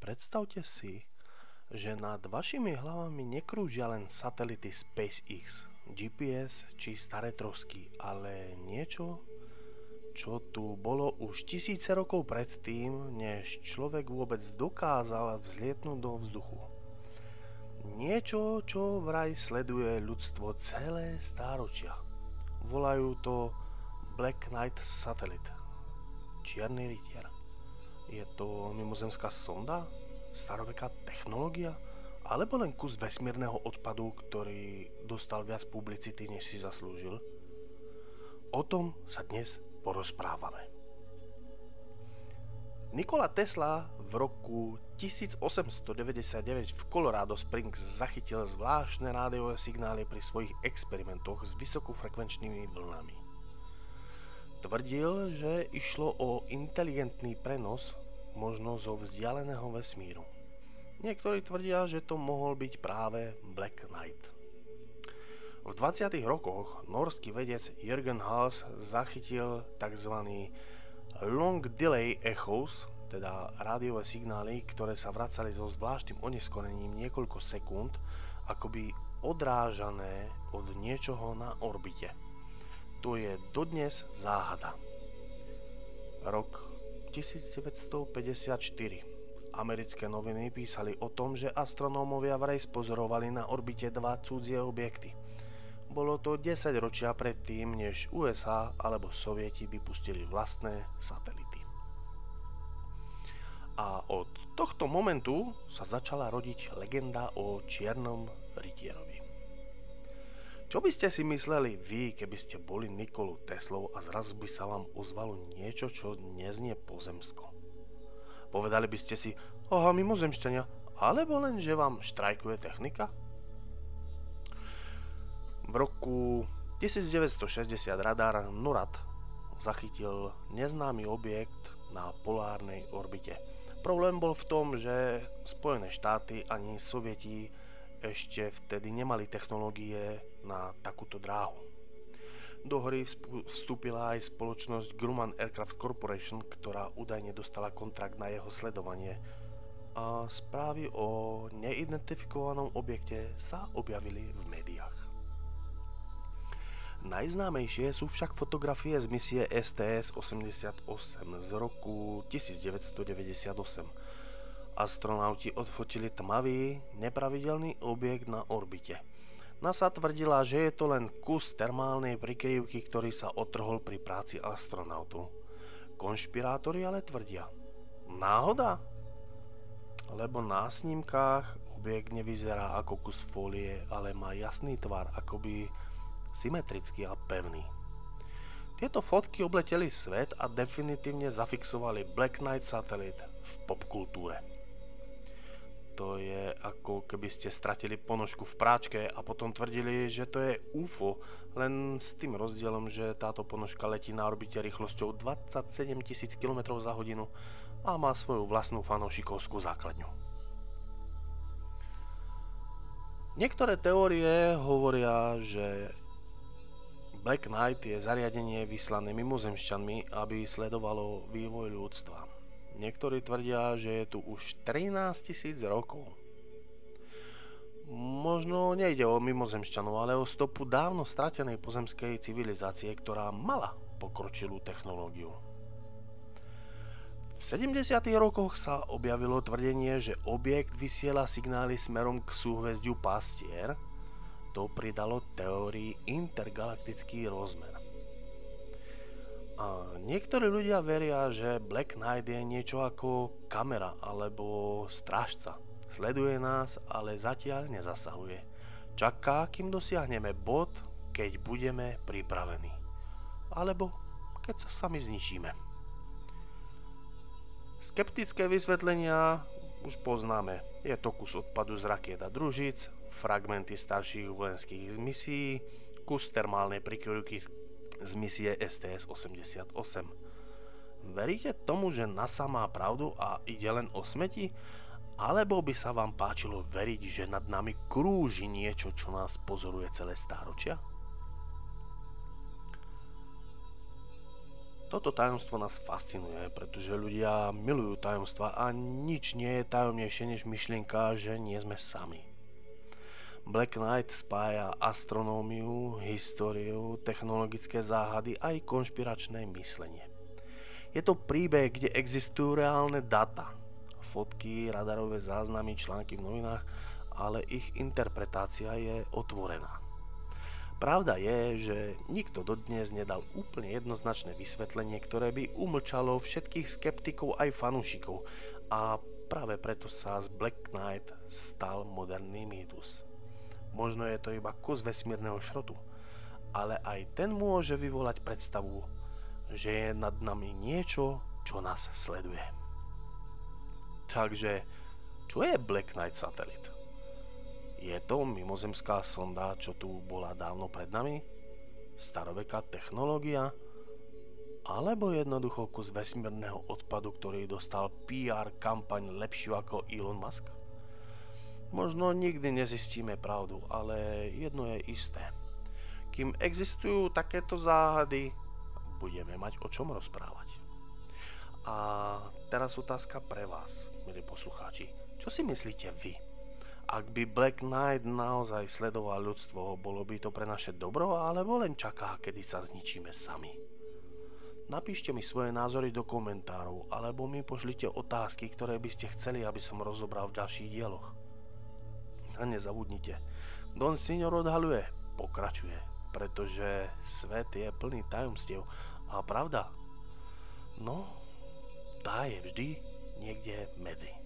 Predstavte si, že nad vašimi hlavami nekrúžia len satelity SpaceX, GPS či staré trosky, ale niečo, čo tu bolo už tisíce rokov predtým, než človek vôbec dokázal vzlietnúť do vzduchu. Niečo, čo vraj sleduje ľudstvo celé stáročia. Volajú to Black Knight Satellite, čierny rytier. Je to mimozemská sonda? Staroveká technológia? Alebo len kus vesmírneho odpadu, ktorý dostal viac publicity, než si zaslúžil? O tom sa dnes porozprávame. Nikola Tesla v roku 1899 v Colorado Springs zachytil zvláštne rádiové signály pri svojich experimentoch s vysokofrekvenčnými vlnami. Tvrdil, že išlo o inteligentný prenos, možno zo vzdialeného vesmíru. Niektorí tvrdia, že to mohol byť práve Black Knight. V 20. rokoch norský vedec Jürgen Haas zachytil tzv. Long delay echoes, teda rádiové signály, ktoré sa vracali so zvláštnym oneskorením niekoľko sekúnd, akoby odrážané od niečoho na orbite. To je dodnes záhada. Rok 1954. Americké noviny písali o tom, že astronómovia vraj spozorovali na orbite dva cudzie objekty. Bolo to 10 ročia predtým, než USA alebo Sovieti vypustili vlastné satelity. A od tohto momentu sa začala rodiť legenda o čiernom rytierovi. Čo by ste si mysleli vy, keby ste boli Nikolu Teslou a zrazu by sa vám ozvalo niečo, čo neznie pozemsko? Povedali by ste si, aha, mimozemšťania, alebo len, že vám štrajkuje technika? V roku 1960 radar NORAD zachytil neznámy objekt na polárnej orbite. Problém bol v tom, že Spojené štáty ani Sovieti ešte vtedy nemali technológie na takúto dráhu. Do hry vstúpila aj spoločnosť Grumman Aircraft Corporation, ktorá údajne dostala kontrakt na jeho sledovanie a správy o neidentifikovanom objekte sa objavili v médiách. Najznámejšie sú však fotografie z misie STS-88 z roku 1998. Astronauti odfotili tmavý, nepravidelný objekt na orbite. NASA tvrdila, že je to len kus termálnej prikryvky, ktorý sa otrhol pri práci astronautov. Konšpirátori ale tvrdia, náhoda? Lebo na snímkach objekt nevyzerá ako kus fólie, ale má jasný tvar, akoby symetrický a pevný. Tieto fotky obleteli svet a definitívne zafixovali Black Knight Satellite v popkultúre. To je ako keby ste stratili ponožku v práčke a potom tvrdili, že to je UFO, len s tým rozdielom, že táto ponožka letí na orbite rýchlosťou 27 000 km za hodinu a má svoju vlastnú fanúšikovskú základňu. Niektoré teórie hovoria, že Black Knight je zariadenie vyslané mimozemšťanmi, aby sledovalo vývoj ľudstva. Niektorí tvrdia, že je tu už 13 000 rokov. Možno nejde o mimozemšťanov, ale o stopu dávno stratenej pozemskej civilizácie, ktorá mala pokročilú technológiu. V 70. rokoch sa objavilo tvrdenie, že objekt vysiela signály smerom k súhvezdiu Pastier. To pridalo teórii intergalaktický rozmer. A niektorí ľudia veria, že Black Knight je niečo ako kamera alebo strážca. Sleduje nás, ale zatiaľ nezasahuje. Čaká, kým dosiahneme bod, keď budeme pripravení. Alebo keď sa sami zničíme. Skeptické vysvetlenia už poznáme. Je to kus odpadu z rakiet a družíc, fragmenty starších vojenských misií, kus termálnej prikryvky z misie STS-88. Veríte tomu, že NASA má pravdu a ide len o smeti? Alebo by sa vám páčilo veriť, že nad nami krúži niečo, čo nás pozoruje celé stáročia? Toto tajomstvo nás fascinuje, pretože ľudia milujú tajomstva a nič nie je tajomnejšie než myšlienka, že nie sme sami. Black Knight spája astronómiu, históriu, technologické záhady aj konšpiračné myslenie. Je to príbeh, kde existujú reálne data, fotky, radarové záznamy, články v novinách, ale ich interpretácia je otvorená. Pravda je, že nikto dodnes nedal úplne jednoznačné vysvetlenie, ktoré by umlčalo všetkých skeptikov aj fanúšikov, a práve preto sa z Black Knight stal moderný mýtus. Možno je to iba kus vesmírneho šrotu, ale aj ten môže vyvolať predstavu, že je nad nami niečo, čo nás sleduje. Takže, čo je Black Knight satelit? Je to mimozemská sonda, čo tu bola dávno pred nami? Staroveká technológia? Alebo jednoducho kus vesmírneho odpadu, ktorý dostal PR kampaň lepšiu ako Elon Musk? Možno nikdy nezistíme pravdu, ale jedno je isté. Kým existujú takéto záhady, budeme mať o čom rozprávať. A teraz otázka pre vás, milí poslucháči. Čo si myslíte vy? Ak by Black Knight naozaj sledoval ľudstvo, bolo by to pre naše dobro, alebo len čaká, kedy sa zničíme sami? Napíšte mi svoje názory do komentárov, alebo mi pošlite otázky, ktoré by ste chceli, aby som rozobral v ďalších dieloch. A nezabudnite, Don Signor odhaľuje, pokračuje, pretože svet je plný tajomstiev a pravda, no, tá je vždy niekde medzi.